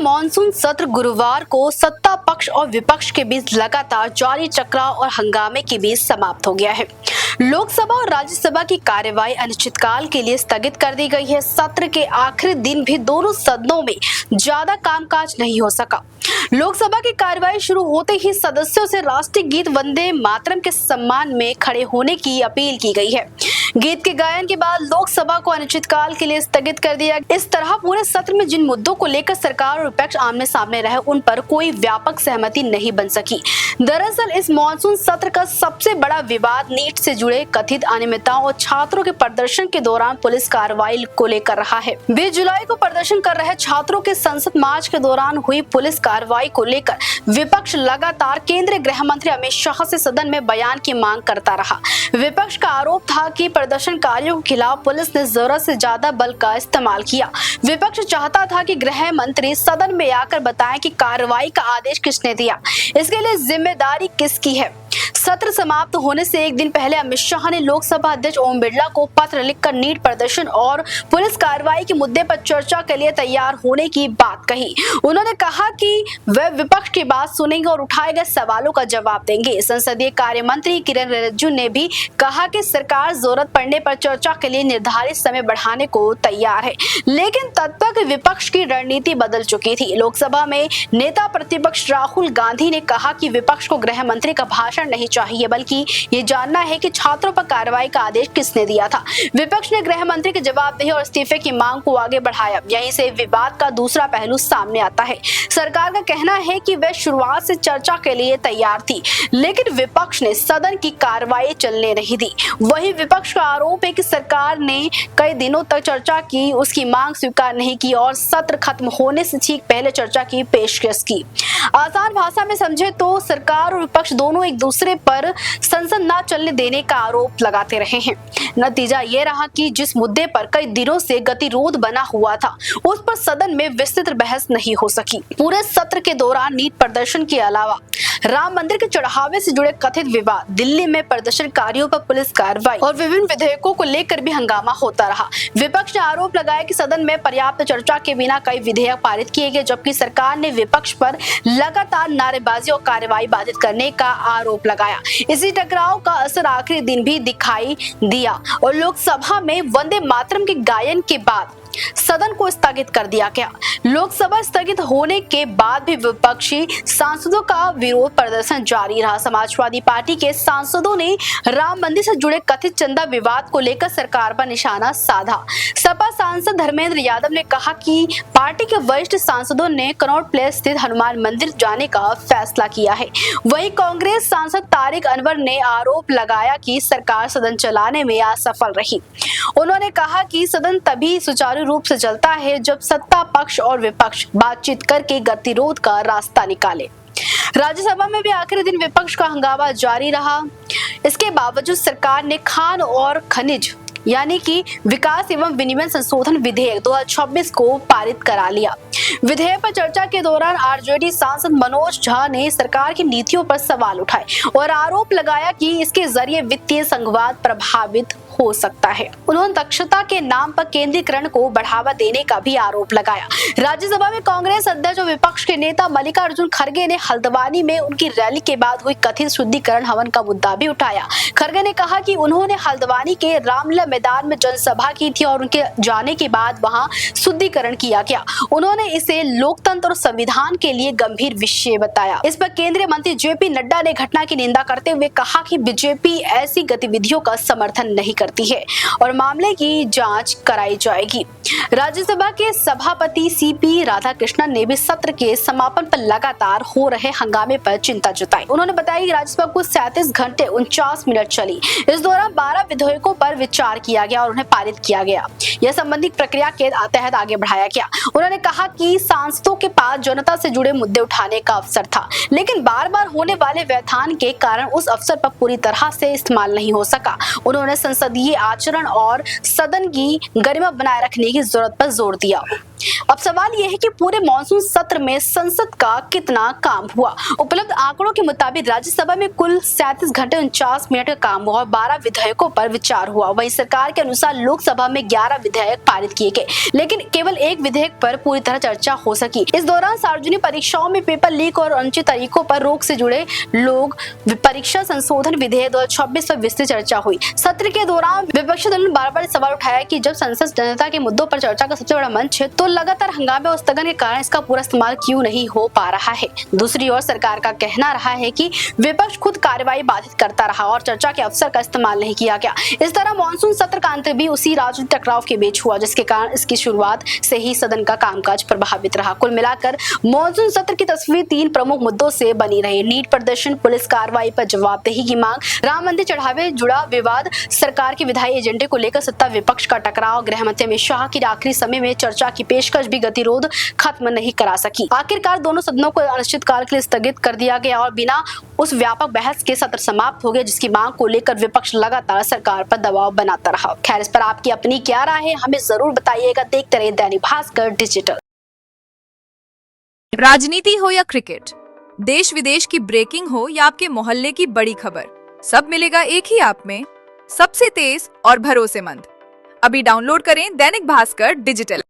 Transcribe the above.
Monsoon सत्र गुरुवार को सत्ता पक्ष और विपक्ष के बीच लगातार जारी टकराव और हंगामे के बीच समाप्त हो गया है। लोकसभा और राज्यसभा की कार्यवाही अनिश्चितकाल के लिए स्थगित कर दी गई है। सत्र के आखिरी दिन भी दोनों सदनों में ज्यादा कामकाज नहीं हो सका। लोकसभा की कार्यवाही शुरू होते ही सदस्यों से राष्ट्रीय गीत वंदे मातरम के सम्मान में खड़े होने की अपील की गई है। गीत के गायन के बाद लोकसभा को अनिश्चितकाल के लिए स्थगित कर दिया। इस तरह पूरे सत्र में जिन मुद्दों को लेकर सरकार और विपक्ष आमने सामने रहे, उन पर कोई व्यापक सहमति नहीं बन सकी। दरअसल इस मॉनसून सत्र का सबसे बड़ा विवाद नीट से जुड़े कथित अनियमितताओं और छात्रों के प्रदर्शन के दौरान पुलिस कार्रवाई को लेकर रहा है। 20 जुलाई को प्रदर्शन कर रहे छात्रों के संसद मार्च के दौरान हुई पुलिस कार्रवाई को लेकर विपक्ष लगातार केंद्रीय गृह मंत्री अमित शाह से सदन में बयान की मांग करता रहा। विपक्ष का आरोप था कि प्रदर्शनकारियों के खिलाफ पुलिस ने जरूरत से ज्यादा बल का इस्तेमाल किया। विपक्ष चाहता था कि गृह मंत्री सदन में आकर बताएं कि कार्रवाई का आदेश किसने दिया, इसके लिए जिम्मेदारी किसकी है। सत्र समाप्त होने से एक दिन पहले अमित शाह ने लोकसभा अध्यक्ष ओम बिरला को पत्र लिखकर नीट प्रदर्शन और पुलिस कार्रवाई के मुद्दे पर चर्चा के लिए तैयार होने की बात कही। उन्होंने कहा कि वे विपक्ष की बात सुनेंगे और उठाए गए सवालों का जवाब देंगे। संसदीय कार्य मंत्री किरेन रिजिजू ने भी कहा कि सरकार जरूरत पड़ने पर चर्चा के लिए निर्धारित समय बढ़ाने को तैयार है, लेकिन तब तक विपक्ष की रणनीति बदल चुकी थी। लोकसभा में नेता प्रतिपक्ष राहुल गांधी ने कहा कि विपक्ष को गृह मंत्री का भाषण नहीं चाहिए, बल्कि ये जानना है कि छात्रों पर कार्रवाई का आदेश किसने दिया था। विपक्ष ने गृह मंत्री के जवाबदेही और इस्तीफे की मांग को आगे बढ़ाया। यहीं से विवाद का दूसरा पहलू सामने आता है। सरकार का कहना है कि वह शुरुआत से चर्चा के लिए तैयार थी, लेकिन विपक्ष ने सदन की कार्रवाई चलने नहीं दी। वहीं विपक्ष का आरोप है कि सरकार ने कई दिनों तक चर्चा की, उसकी मांग स्वीकार नहीं की और सत्र खत्म होने से ठीक पहले चर्चा की पेशकश की। आसान भाषा में समझे तो सरकार और विपक्ष दोनों एक दूसरे पर संसद न चलने देने का आरोप लगाते रहे हैं। नतीजा ये रहा कि जिस मुद्दे पर कई दिनों से गतिरोध बना हुआ था, उस पर सदन में विस्तृत बहस नहीं हो सकी। पूरे सत्र के दौरान नीट प्रदर्शन के अलावा राम मंदिर के चढ़ावे से जुड़े कथित विवाद, दिल्ली में प्रदर्शनकारियों पर पुलिस कार्रवाई और विभिन्न विधेयकों को लेकर भी हंगामा होता रहा। विपक्ष ने आरोप लगाया कि सदन में पर्याप्त चर्चा के बिना कई विधेयक पारित किए गए, जबकि सरकार ने विपक्ष पर लगातार नारेबाजी और कार्रवाई बाधित करने का आरोप लगाया। इसी टकराव का असर आखिरी दिन भी दिखाई दिया और लोकसभा में वंदे मातरम के गायन के बाद सदन को स्थगित कर दिया गया। लोकसभा स्थगित होने के बाद भी विपक्षी सांसदों का विरोध प्रदर्शन जारी रहा। समाजवादी पार्टी के सांसदों ने राम मंदिर से जुड़े कथित चंदा विवाद को लेकर सरकार पर निशाना साधा। सपा सांसद धर्मेंद्र यादव ने कहा कि पार्टी के वरिष्ठ सांसदों ने कनॉट प्लेस स्थित हनुमान मंदिर जाने का फैसला किया है। वहीं कांग्रेस सांसद तारिक अनवर ने आरोप लगाया कि सरकार सदन चलाने में असफल रही। उन्होंने कहा कि सदन तभी सुचारू रूप से चलता है जब सत्ता पक्ष और विपक्ष बातचीत करके गतिरोध का रास्ता निकाले। राज्यसभा में भी आखिरी दिन विपक्ष का हंगामा जारी रहा। इसके बावजूद सरकार ने खान और खनिज यानी कि विकास एवं विनिमय संशोधन विधेयक 2026 को पारित करा लिया। विधेयक पर चर्चा के दौरान आरजेडी सांसद मनोज झा ने सरकार की नीतियों पर सवाल उठाए और आरोप लगाया कि इसके जरिए वित्तीय संघवाद प्रभावित हो सकता है। उन्होंने दक्षता के नाम पर केंद्रीकरण को बढ़ावा देने का भी आरोप लगाया। राज्यसभा में कांग्रेस अध्यक्ष और विपक्ष के नेता मल्लिकार्जुन खड़गे ने हल्द्वानी में उनकी रैली के बाद हुई कथित शुद्धिकरण हवन का मुद्दा भी उठाया। खड़गे ने कहा कि उन्होंने हल्द्वानी के रामलीला मैदान में जनसभा की थी और उनके जाने के बाद वहां शुद्धिकरण किया गया। उन्होंने इसे लोकतंत्र और संविधान के लिए गंभीर विषय बताया। इस पर केंद्रीय मंत्री जेपी नड्डा ने घटना की निंदा करते हुए कहा कि बीजेपी ऐसी गतिविधियों का समर्थन नहीं करती है और मामले की जांच कराई जाएगी। राज्यसभा के सभापति सीपी राधाकृष्णन ने भी सत्र के समापन पर लगातार हो रहे हंगामे पर चिंता जताई। उन्होंने बताया कि राज्यसभा कुल 37 घंटे 49 मिनट चली। इस दौरान 12 विधेयकों पर विचार किया गया और उन्हें पारित किया गया। यह संबंधित प्रक्रिया के तहत आगे बढ़ाया गया। उन्होंने कहा कि सांसदों के पास जनता से जुड़े मुद्दे उठाने का अवसर था, लेकिन बार बार होने वाले व्यवधान के कारण उस अवसर पर पूरी तरह से इस्तेमाल नहीं हो सका। उन्होंने संसदीय आचरण और सदन की गरिमा बनाए रखने की जरूरत पर जोर दिया। अब सवाल यह है कि पूरे मॉनसून सत्र में संसद का कितना काम हुआ। उपलब्ध आंकड़ों के मुताबिक राज्यसभा में कुल 37 घंटे 49 मिनट का काम हुआ और 12 विधेयकों पर विचार हुआ। वहीं सरकार के अनुसार लोकसभा में 11 विधेयक पारित किए गए, लेकिन केवल एक विधेयक पर पूरी तरह चर्चा हो सकी। इस दौरान सार्वजनिक परीक्षाओं में पेपर लीक और अनुचित तरीकों पर रोक से जुड़े लोग परीक्षा संशोधन विधेयक 2026 पर विस्तृत चर्चा हुई। सत्र के दौरान विपक्षी दलों ने बार-बार सवाल उठाया कि जब संसद जनता के मुद्दों पर चर्चा का सबसे बड़ा मंच है, तो लगातार हंगामे और स्थगन के कारण इसका पूरा इस्तेमाल क्यों नहीं हो पा रहा है। दूसरी ओर सरकार का कहना रहा है कि विपक्ष खुद कार्रवाई बाधित करता रहा और चर्चा के अवसर का इस्तेमाल नहीं किया गया। इस तरह मॉनसून सत्र का अंत भी उसी राजनीतिक टकराव के बीच हुआ, जिसके कारण इसकी शुरुआत से ही सदन का कामकाज प्रभावित रहा। कुल मिलाकर मॉनसून सत्र की तस्वीर 3 प्रमुख मुद्दों से बनी रही: नीट प्रदर्शन, पुलिस कार्रवाई पर जवाबदेही की मांग, राम मंदिर चढ़ावे जुड़ा विवाद, सरकार के विधायी एजेंडे को लेकर सत्ता विपक्ष का टकराव, गृह मंत्री अमित शाह की आखिरी समय में चर्चा की पेशकश भी गतिरोध खत्म नहीं करा सकी। आखिरकार दोनों सदनों को अनिश्चितकाल के लिए स्थगित कर दिया गया और बिना उस व्यापक बहस के सत्र समाप्त हो गया, जिसकी मांग को लेकर विपक्ष लगातार सरकार पर दबाव बनाता रहा। खैर, इस पर आपकी अपनी क्या राय है, हमें जरूर बताइएगा। देखते रहिए दैनिक भास्कर डिजिटल। राजनीति हो या क्रिकेट, देश विदेश की ब्रेकिंग हो या आपके मोहल्ले की बड़ी खबर, सब मिलेगा एक ही ऐप में, सबसे तेज और भरोसेमंद। अभी डाउनलोड करें दैनिक भास्कर डिजिटल।